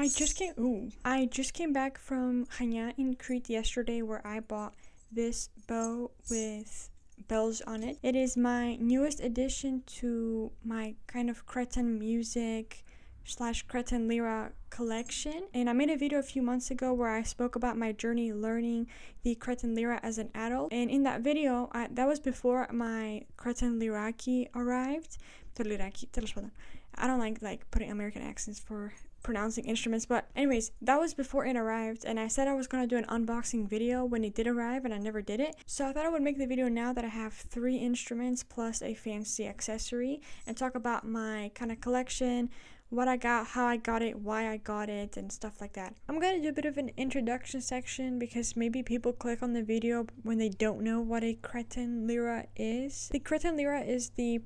I just came back from Chania in Crete yesterday, where I bought this bow with bells on it. It is my newest addition to my kind of Cretan music / Cretan Lyra collection, and I made a video a few months ago where I spoke about my journey learning the Cretan Lyra as an adult, and in that video, that was before my Cretan Lyraki arrived. I don't like putting American accents for pronouncing instruments, but anyways, that was before it arrived, and I said I was gonna do an unboxing video when it did arrive, and I never did it. So I thought I would make the video now that I have 3 instruments plus a fancy accessory, and talk about my kind of collection, what I got, how I got it, why I got it, and stuff like that. I'm gonna do a bit of an introduction section because maybe people click on the video when they don't know what a Cretan Lyra is. The Cretan Lyra is the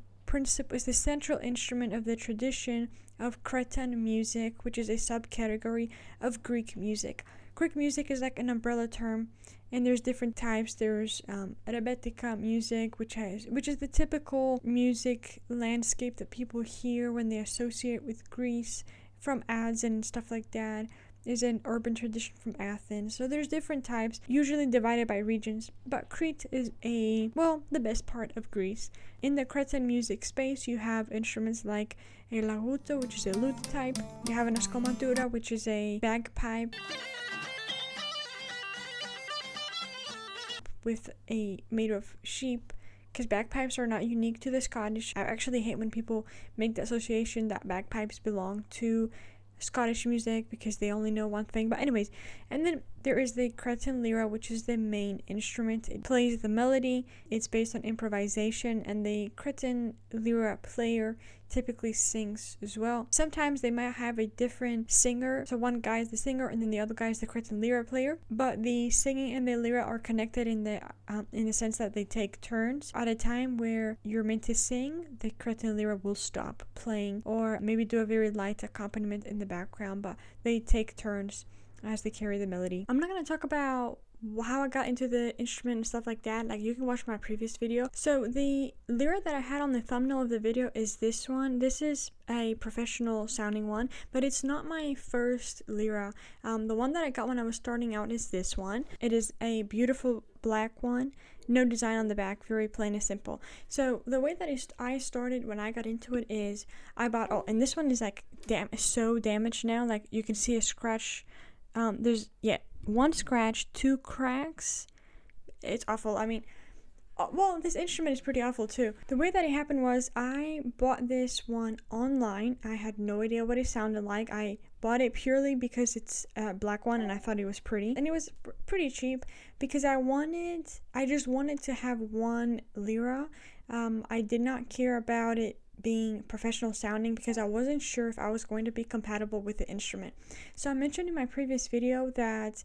central instrument of the tradition of Cretan music, which is a subcategory of Greek music. Greek music is like an umbrella term, and there's different types. There's rebetika music, which is the typical music landscape that people hear when they associate with Greece from ads and stuff like that. Is an urban tradition from Athens. So there's different types, usually divided by regions, but Crete is the best part of Greece. In the Cretan music space, you have instruments like a laguto, which is a lute type. You have an askomatura, which is a bagpipe made of sheep, because bagpipes are not unique to the Scottish. I actually hate when people make the association that bagpipes belong to Scottish music because they only know one thing. But anyways, and then there is the Cretan Lyra, which is the main instrument. It plays the melody. It's based on improvisation, and the Cretan Lyra player typically sings as well. Sometimes they might have a different singer, so one guy is the singer and then the other guy is the Cretan Lyra player, but the singing and the lyra are connected in the sense that they take turns. At a time where you're meant to sing, the Cretan Lyra will stop playing or maybe do a very light accompaniment in the background, but they take turns as they carry the melody. I'm not going to talk about how I got into the instrument and stuff like that. Like, you can watch my previous video. So the lyra that I had on the thumbnail of the video is this one. This is a professional sounding one, but it's not my first lyra. The one that I got when I was starting out is this one. It is a beautiful black one, no design on the back, very plain and simple. So the way that I started when I got into it is I bought, and this one is like so damaged now. Like, you can see a scratch. There's 1 scratch, 2 cracks. It's awful. I mean, this instrument is pretty awful too. The way that it happened was I bought this one online. I had no idea what it sounded like. I bought it purely because it's a black one and I thought it was pretty. And it was pretty cheap because I just wanted to have 1 lyra. I did not care about it being professional sounding because I wasn't sure if I was going to be compatible with the instrument. So I mentioned in my previous video that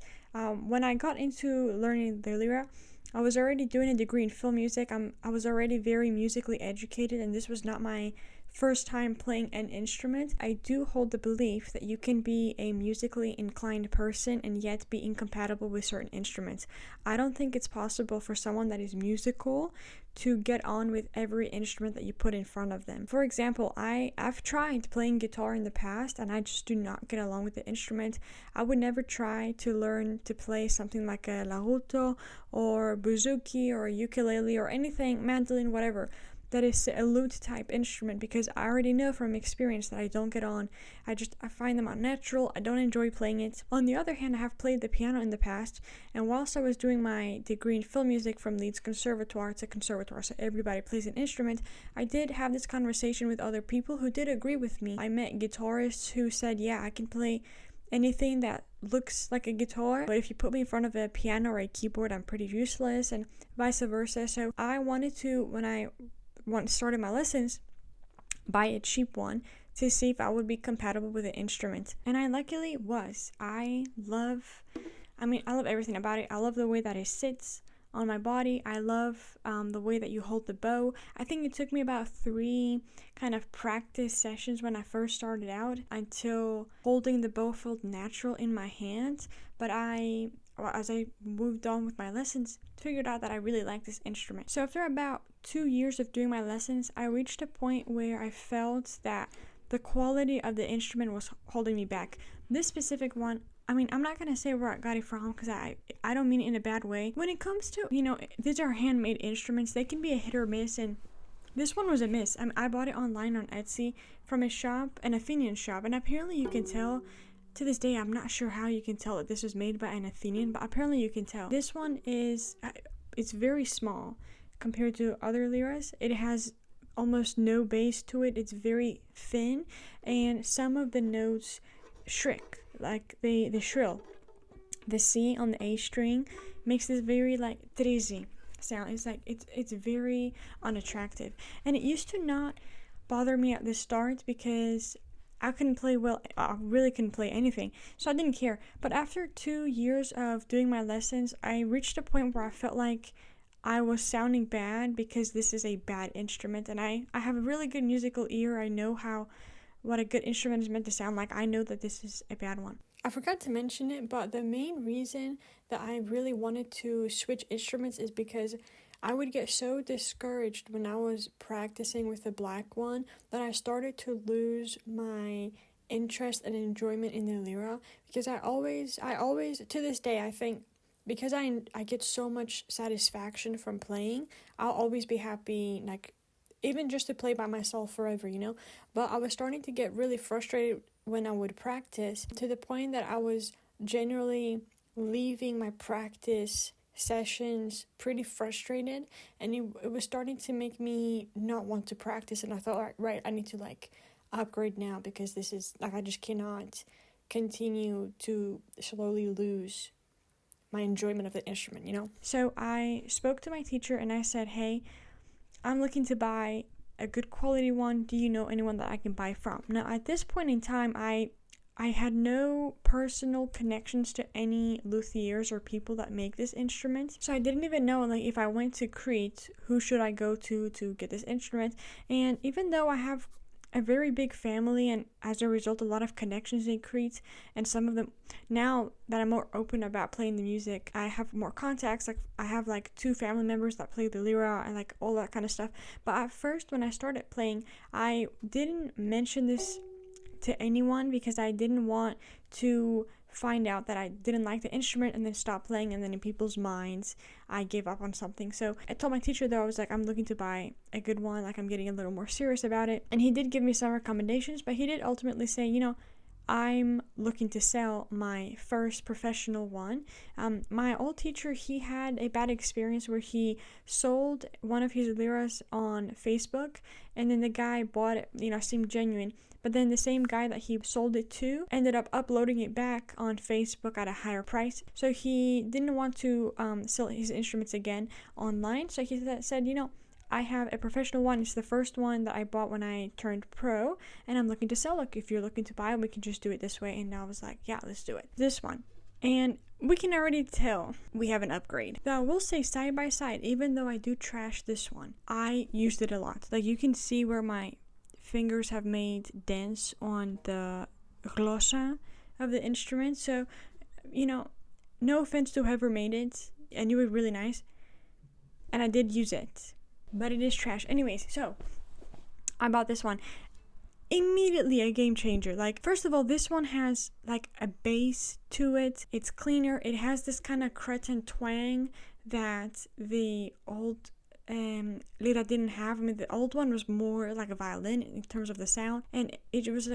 when I got into learning the lyra, I was already doing a degree in film music. I was already very musically educated, and this was not my first time playing an instrument. I do hold the belief that you can be a musically inclined person and yet be incompatible with certain instruments. I don't think it's possible for someone that is musical to get on with every instrument that you put in front of them. For example, I've tried playing guitar in the past and I just do not get along with the instrument. I would never try to learn to play something like a laguto or bouzouki or a ukulele or anything, mandolin, whatever, that is a lute type instrument, because I already know from experience that I don't get on. I find them unnatural. I don't enjoy playing it. On the other hand, I have played the piano in the past, and whilst I was doing my degree in film music from Leeds Conservatoire, it's a conservatoire, so everybody plays an instrument, I did have this conversation with other people who did agree with me. I met guitarists who said, yeah, I can play anything that looks like a guitar, but if you put me in front of a piano or a keyboard, I'm pretty useless, and vice versa. So I wanted to, when I started my lessons, buy a cheap one to see if I would be compatible with the instrument, and I luckily was. I love everything about it. I love the way that it sits on my body. I love the way that you hold the bow. I think it took me about 3 kind of practice sessions when I first started out until holding the bow felt natural in my hands, but as I moved on with my lessons, figured out that I really like this instrument. So after about 2 years of doing my lessons, I reached a point where I felt that the quality of the instrument was holding me back. This specific one, I mean, I'm not going to say where I got it from because I don't mean it in a bad way. When it comes to, these are handmade instruments, they can be a hit or miss, and this one was a miss. I bought it online on Etsy from a shop, an Athenian shop, and apparently you can tell. To this day, I'm not sure how you can tell that this was made by an Athenian, but apparently you can tell. This one is, it's very small compared to other lyras. It has almost no bass to it. It's very thin, and some of the notes shrink, like they shrill. The C on the A string makes this very like trisi sound. It's like it's very unattractive, and it used to not bother me at the start because I couldn't play well. I really couldn't play anything, so I didn't care. But after 2 years of doing my lessons, I reached a point where I felt like I was sounding bad because this is a bad instrument, and I have a really good musical ear. I know what a good instrument is meant to sound like. I know that this is a bad one. I forgot to mention it, but the main reason that I really wanted to switch instruments is because I would get so discouraged when I was practicing with the black one that I started to lose my interest and enjoyment in the lyra, because I always to this day, I think, because I get so much satisfaction from playing, I'll always be happy, like, even just to play by myself forever, But I was starting to get really frustrated when I would practice, to the point that I was generally leaving my practice sessions pretty frustrated, and it was starting to make me not want to practice. And I thought, right, I need to upgrade now, because this is I just cannot continue to slowly lose my enjoyment of the instrument, So I spoke to my teacher and I said, hey, I'm looking to buy a good quality one. Do you know anyone that I can buy from? Now, at this point in time, I had no personal connections to any luthiers or people that make this instrument. So I didn't even know, if I went to Crete, who should I go to get this instrument? And even though I have a very big family, and as a result, a lot of connections in Crete, and some of them, now that I'm more open about playing the music, I have more contacts. I have 2 family members that play the lyra and all that kind of stuff. But at first, when I started playing, I didn't mention this to anyone because I didn't want to find out that I didn't like the instrument and then stop playing, and then in people's minds I gave up on something. So I told my teacher, though, I was I'm looking to buy a good one, I'm getting a little more serious about it. And he did give me some recommendations, but he did ultimately say, I'm looking to sell my first professional one. My old teacher, he had a bad experience where he sold one of his lyras on Facebook, and then the guy bought it, seemed genuine. But then the same guy that he sold it to ended up uploading it back on Facebook at a higher price. So he didn't want to sell his instruments again online. So he said, I have a professional one. It's the first one that I bought when I turned pro, and I'm looking to sell it. If you're looking to buy it, we can just do it this way. And I was like, yeah, let's do it. This one. And we can already tell we have an upgrade. Now, I will say, side by side, even though I do trash this one, I used it a lot. You can see where my fingers have made dents on the glossa of the instrument. So, no offense to whoever made it, and you were really nice, and I did use it, but it is trash. Anyways, so I bought this one. Immediately a game changer. First of all, this one has a bass to it. It's cleaner. It has this kind of Cretan twang that the old Lyra didn't have. The old one was more like a violin in terms of the sound, and it was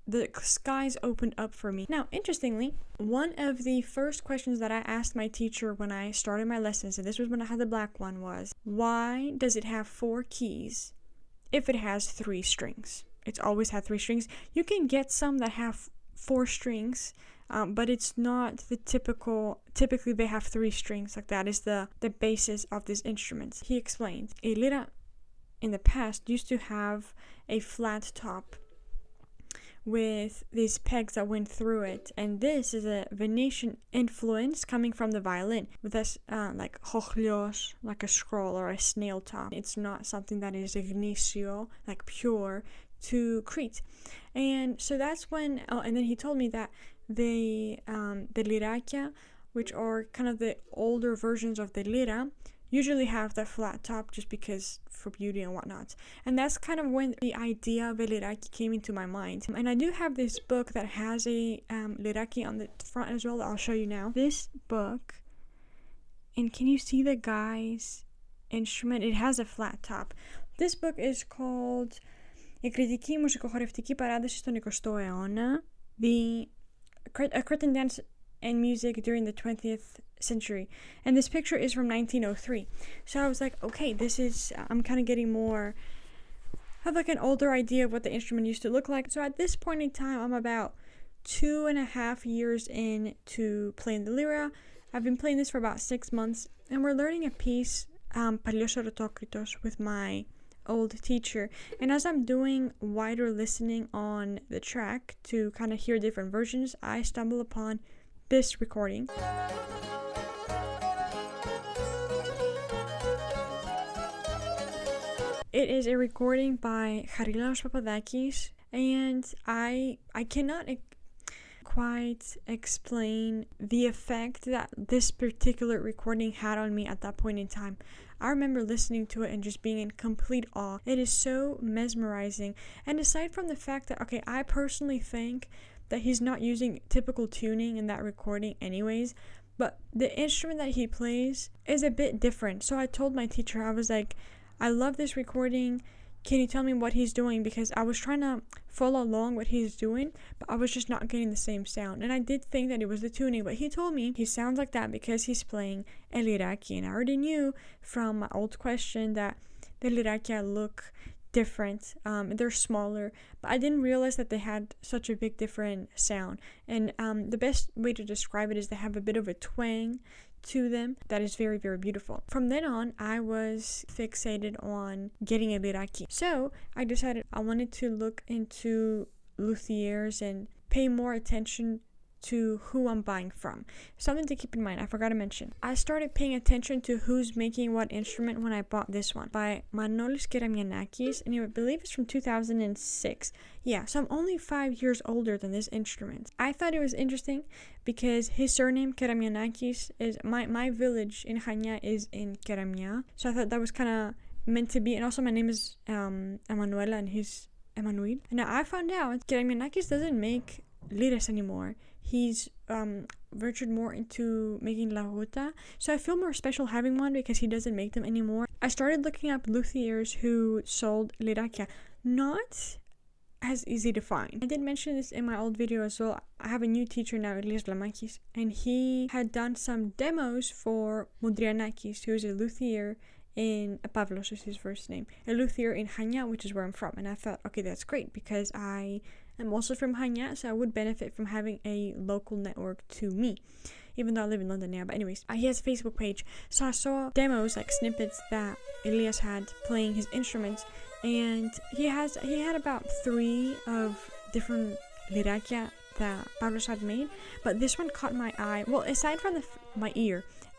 the skies opened up for me. Now, interestingly, one of the first questions that I asked my teacher when I started my lessons, and this was when I had the black one, was, why does it have 4 keys if it has 3 strings? It's always had 3 strings. You can get some that have 4 strings, but it's not the typically they have 3 strings. That is the basis of this instrument. He explained, a lyra in the past used to have a flat top with these pegs that went through it, and this is a Venetian influence coming from the violin with this chochlios, like a scroll or a snail top. It's not something that is ignisio, pure, to Crete. And so that's when and then he told me that the Lyraki, which are kind of the older versions of the lyra, usually have the flat top just because for beauty and whatnot. And that's kind of when the idea of a Lyraki came into my mind. And I do have this book that has a Lyraki on the front as well that I'll show you now. This book, and can you see the guy's instrument? It has a flat top. This book is called «Η κριτική μουσικοχορευτική παράδοση στον 20ο αιώνα», a Cretan dance and music during the 20th century. And this picture is from 1903. So I was like, okay, this is, I'm kind of getting more of like an older idea of what the instrument used to look like. So at this point in time, I'm about 2.5 years into playing the lyra. I've been playing this for about 6 months, and we're learning a piece, Pavlos, with my old teacher. And as I'm doing wider listening on the track to kind of hear different versions, I stumble upon this recording. It is a recording by Vagelis, and I cannot quite explain the effect that this particular recording had on me at that point in time. I remember listening to it and just being in complete awe. It is so mesmerizing. And aside from the fact that, okay, I personally think that he's not using typical tuning in that recording anyways, but the instrument that he plays is a bit different. So I told my teacher, I was like, I love this recording. Can you tell me what he's doing? Because I was trying to follow along what he's doing, but I was just not getting the same sound. And I did think that it was the tuning, but he told me he sounds like that because he's playing a Lyraki. And I already knew from my old question that the Lyraki look different. They're smaller, but I didn't realize that they had such a big different sound. And the best way to describe it is they have a bit of a twang to them that is very, very beautiful. From then on, I was fixated on getting a Lyraki. So I decided I wanted to look into luthiers and pay more attention to who I'm buying from. Something to keep in mind, I forgot to mention. I started paying attention to who's making what instrument when I bought this one by Keramianakis, and I believe it's from 2006. Yeah, so I'm only 5 years older than this instrument. I thought it was interesting because his surname Keramianakis is my village in Chania is in Keramia, so I thought that was kind of meant to be. And also my name is Emanuela and he's Emanuel. Now I found out Keramianakis doesn't make liras anymore. He's ventured more into making la ruta, so I feel more special having one because he doesn't make them anymore. I started looking up luthiers who sold Lyraki. Not as easy to find. I did mention this in my old video as well. I have a new teacher now, Lyraki, and he had done some demos for Mountrianakis, who is a luthier in Pavlos is his first name, a luthier in Chania, which is where I'm from. And I thought, okay, that's great because I am also from Chania, so I would benefit from having a local network to me, even though I live in London now. But anyways, he has a Facebook page, so I saw demos, like snippets that Elias had playing his instruments, and he had about 3 of different Lyraki that Pavlos had made, but this one caught my eye. Well, aside from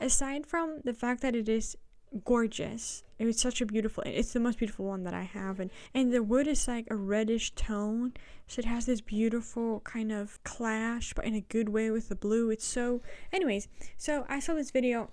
aside from the fact that it is gorgeous, it's such a beautiful, it's the most beautiful one that I have, and the wood is like a reddish tone, so it has this beautiful kind of clash, but in a good way with the blue. It's so, anyways, so I saw this video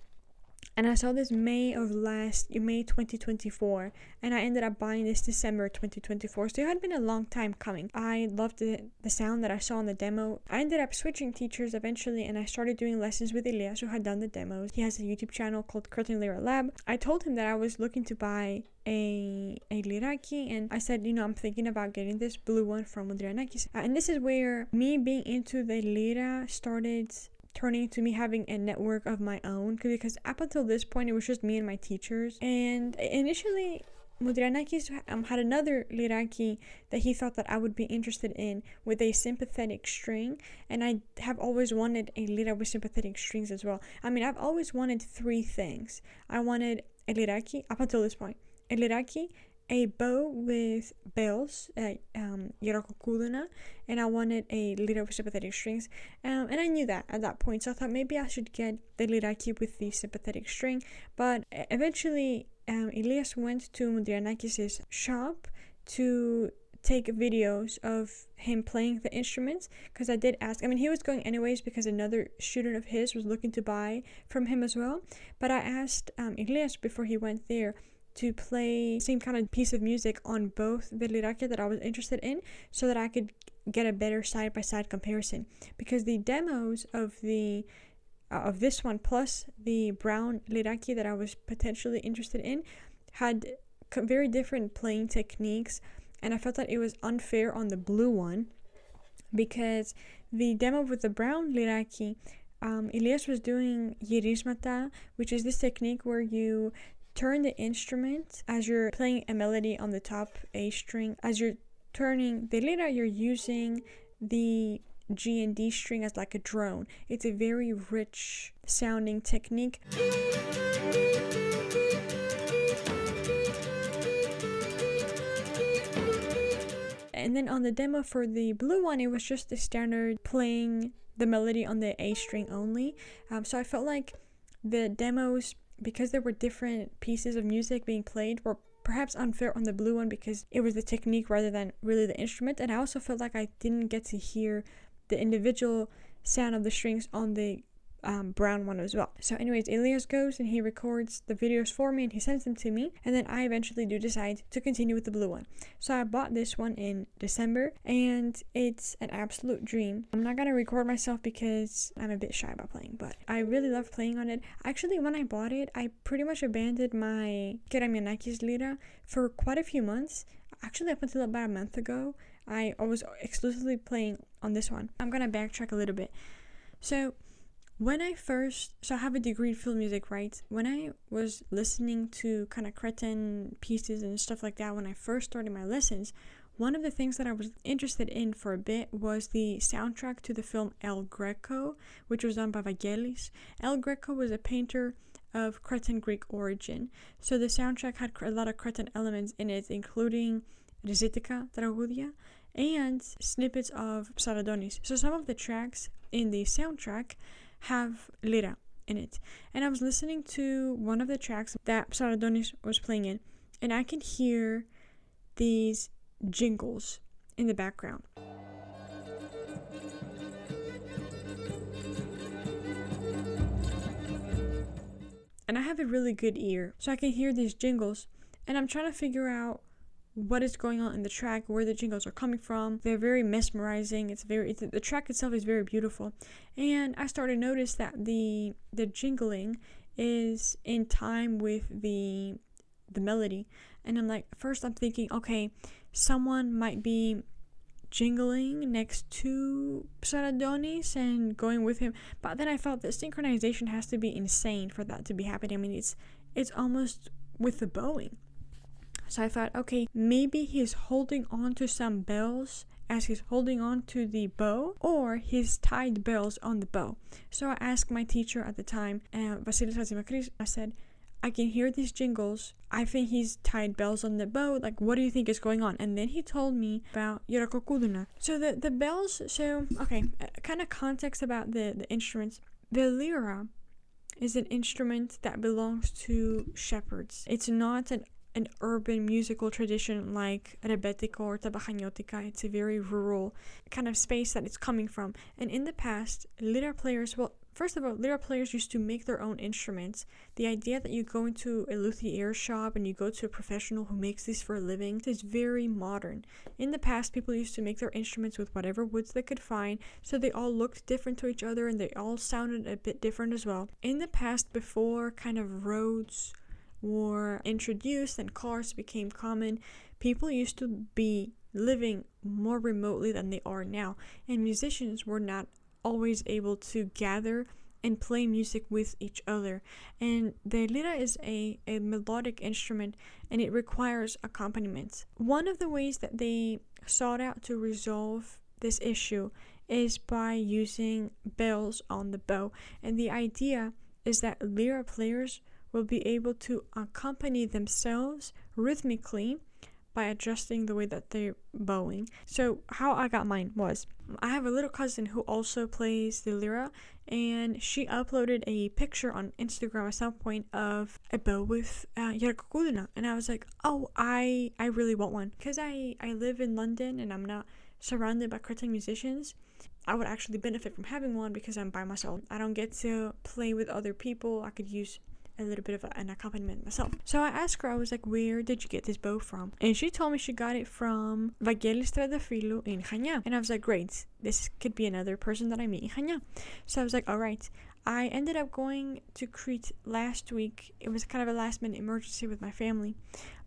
and I saw this May 2024, and I ended up buying this December 2024, so it had been a long time coming. I loved the sound that I saw on the demo. I ended up switching teachers eventually, and I started doing lessons with Elias, who had done the demos. He has a YouTube channel called Cretan Lyra Lab. I told him that I was looking to buy a Lyraki, and I said, I'm thinking about getting this blue one from Mountrianakis. And this is where me being into the Lyra started turning to me having a network of my own, because up until this point it was just me and my teachers. And initially Mountrianakis had another Lyraki that he thought that I would be interested in with a sympathetic string, and I have always wanted a Lyra with sympathetic strings as well. I mean, I've always wanted 3 things. I wanted a Lyraki up until this point, a Lyraki, a bow with bells, gerakokoudouna, and I wanted a Lyra with sympathetic strings, and I knew that at that point, so I thought maybe I should get the Lyraki with the sympathetic string. But eventually Elias went to Mountrianakis' shop to take videos of him playing the instruments, because I did ask. I mean, he was going anyways because another student of his was looking to buy from him as well. But I asked Elias before he went there to play the same kind of piece of music on both the Lyraki that I was interested in, so that I could get a better side-by-side comparison, because the demos of the of this one plus the brown Lyraki that I was potentially interested in had very different playing techniques, and I felt that it was unfair on the blue one, because the demo with the brown Lyraki, Elias was doing girismata, which is this technique where you turn the instrument as you're playing a melody on the top A string. As you're turning the lira, you're using the G and D string as like a drone. It's a very rich sounding technique. And then on the demo for the blue one, it was just the standard playing the melody on the A string only. So I felt like the demos, because there were different pieces of music being played, were perhaps unfair on the blue one because it was the technique rather than really the instrument. And I also felt like I didn't get to hear the individual sound of the strings on the brown one as well. So anyways, Elias goes and he records the videos for me and he sends them to me, and then I eventually do decide to continue with the blue one. So I bought this one in December and it's an absolute dream. I'm not gonna record myself because I'm a bit shy about playing, but I really love playing on it. Actually, when I bought it, I pretty much abandoned my Keramianakis Lyra for quite a few months. Actually, up until about a month ago, I was exclusively playing on this one. I'm gonna backtrack a little bit. So I have a degree in film music, right? When I was listening to kind of Cretan pieces and stuff like that, when I first started my lessons, one of the things that I was interested in for a bit was the soundtrack to the film El Greco, which was done by Vagelis. El Greco was a painter of Cretan Greek origin. So the soundtrack had a lot of Cretan elements in it, including Ριζίτικα τραγούδια and snippets of Psaradonis. So some of the tracks in the soundtrack have Lyra in it. And I was listening to one of the tracks that Psaradonis was playing in, and I can hear these jingles in the background. And I have a really good ear, so I can hear these jingles, and I'm trying to figure out what is going on in the track, where the jingles are coming from. They're very mesmerizing. The track itself is very beautiful, and I started to notice that the jingling is in time with the melody. And I'm like, first I'm thinking, okay, someone might be jingling next to Psaradonis and going with him, but then I felt that synchronization has to be insane for that to be happening. I mean, it's almost with the bowing. So I thought, okay, maybe he's holding on to some bells as he's holding on to the bow, or he's tied bells on the bow. So I asked my teacher at the time, Vagelis Triantafyllou, I said, I can hear these jingles. I think he's tied bells on the bow. Like, what do you think is going on? And then he told me about gerakokoudouna. So the bells, okay, kind of context about the instruments. The lyra is an instrument that belongs to shepherds. It's not an urban musical tradition like rebetiko or tabachaniotica. It's a very rural kind of space that it's coming from. And in the past, lyra players, first of all, lyra players used to make their own instruments. The idea that you go into a luthier shop and you go to a professional who makes these for a living is very modern. In the past, people used to make their instruments with whatever woods they could find, so they all looked different to each other and they all sounded a bit different as well. In the past, before kind of roads were introduced and cars became common, people used to be living more remotely than they are now, and musicians were not always able to gather and play music with each other. And the lyra is a melodic instrument, and it requires accompaniment. One of the ways that they sought out to resolve this issue is by using bells on the bow, and the idea is that lyra players will be able to accompany themselves rhythmically by adjusting the way that they're bowing. So how I got mine was, I have a little cousin who also plays the lyra, and she uploaded a picture on Instagram at some point of a bow with gerakokoudouna, and I was like, oh, I really want one, because I live in London and I'm not surrounded by Cretan musicians. I would actually benefit from having one because I'm by myself. I don't get to play with other people. I could use a little bit of an accompaniment myself. So I asked her, I was like, where did you get this bow from? And she told me she got it from Vagelis Triantafyllou in Chania. And I was like, great, this could be another person that I meet in Chania. So I was like, all right. I ended up going to Crete last week. It was kind of a last minute emergency with my family.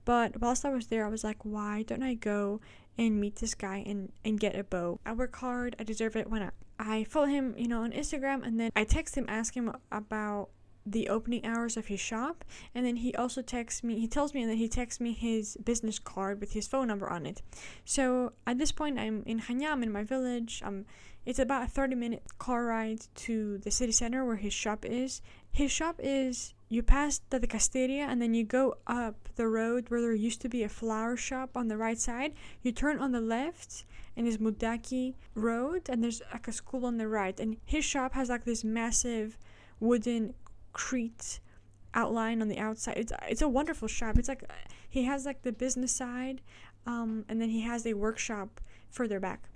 But whilst I was there, I was like, why don't I go and meet this guy and get a bow? I work hard, I deserve it, why not? I follow him, on Instagram, and then I text him, ask him about the opening hours of his shop, and then he also texts me, he tells me, and then he texts me his business card with his phone number on it. So at this point, I'm in Chania, I'm in my village. It's about a 30-minute car ride to the city center where his shop is. His shop is, you pass the Casteria, and then you go up the road where there used to be a flower shop on the right side. You turn on the left, and it's Mudaki Road, and there's like a school on the right. And his shop has like this massive wooden Crete outline on the outside. It's a wonderful shop. It's like he has like the business side, and then he has a workshop further back.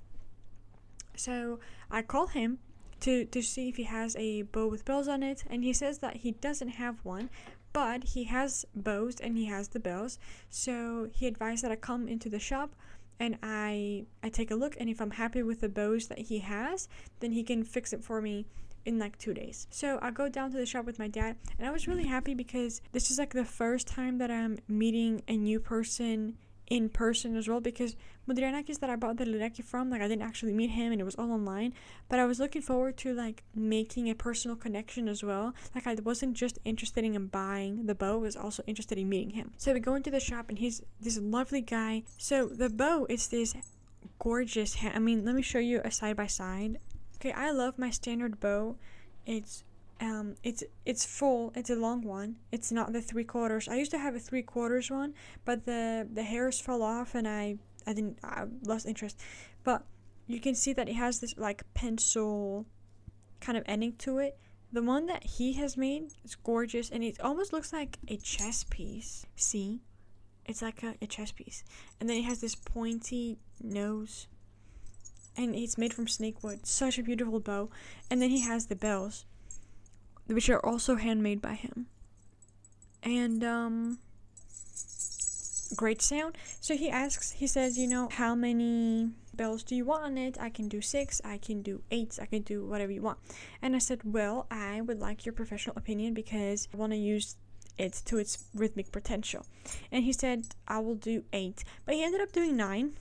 So I call him to see if he has a bow with bells on it, and he says that he doesn't have one, but he has bows and he has the bells. So he advised that I come into the shop and I take a look, and if I'm happy with the bows that he has, then he can fix it for me in like 2 days. So I go down to the shop with my dad, and I was really happy because this is like the first time that I'm meeting a new person in person as well, because Mountrianakis that I bought the Lyraki from, like I didn't actually meet him and it was all online, but I was looking forward to like making a personal connection as well. Like I wasn't just interested in buying the bow, I was also interested in meeting him. So we go into the shop and he's this lovely guy. So the bow is this gorgeous let me show you a side by side. Okay, I love my standard bow. It's full. It's a long one. It's not the 3/4. I used to have a 3/4 one, but the hairs fell off and I lost interest. But you can see that it has this like pencil kind of ending to it. The one that he has made is gorgeous, and it almost looks like a chess piece. See? It's like a chess piece. And then it has this pointy nose. And it's made from snake wood. Such a beautiful bow. And then he has the bells, which are also handmade by him. And great sound. So he says, how many bells do you want on it? I can do 6, I can do 8, I can do whatever you want. And I said, well, I would like your professional opinion because I want to use it to its rhythmic potential. And he said, I will do 8. But he ended up doing 9.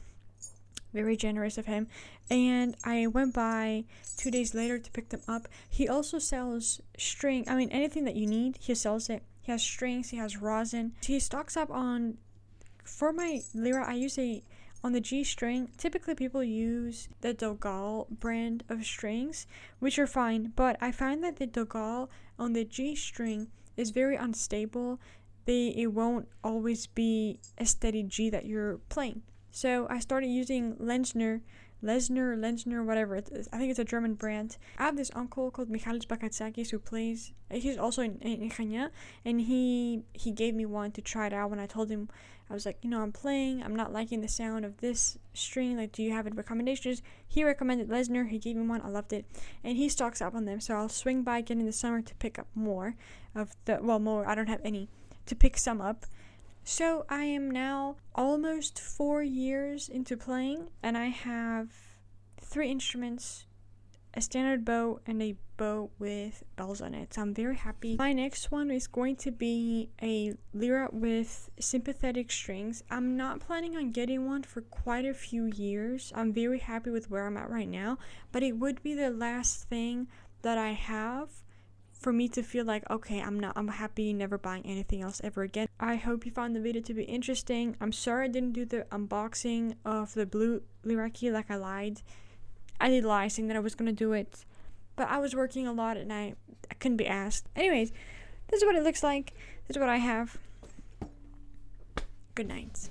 Very generous of him. And I went by 2 days later to pick them up. He also sells string. Anything that you need, he sells it. He has strings, he has rosin. He stocks up on, for my lyra, I use on the G string. Typically people use the Dogal brand of strings, which are fine. But I find that the Dogal on the G string is very unstable. It won't always be a steady G that you're playing. So I started using Lesner, whatever. I think it's a German brand. I have this uncle called Vagelis who plays. He's also in Chania, and he gave me one to try it out. When I told him, I was like, I'm playing. I'm not liking the sound of this string. Like, do you have any recommendations? He recommended Lesner. He gave me one. I loved it, and he stocks up on them. So I'll swing by again in the summer to pick up more of more. I don't have any to pick some up. So I am now almost 4 years into playing, and I have 3 instruments, a standard bow, and a bow with bells on it. So I'm very happy. My next one is going to be a lyra with sympathetic strings. I'm not planning on getting one for quite a few years. I'm very happy with where I'm at right now, but it would be the last thing that I have for me to feel like, okay, I'm happy never buying anything else ever again. I hope you found the video to be interesting. I'm sorry I didn't do the unboxing of the blue Lyraki like I lied. I did lie saying that I was going to do it, but I was working a lot and I couldn't be asked. Anyways, this is what it looks like. This is what I have. Good night.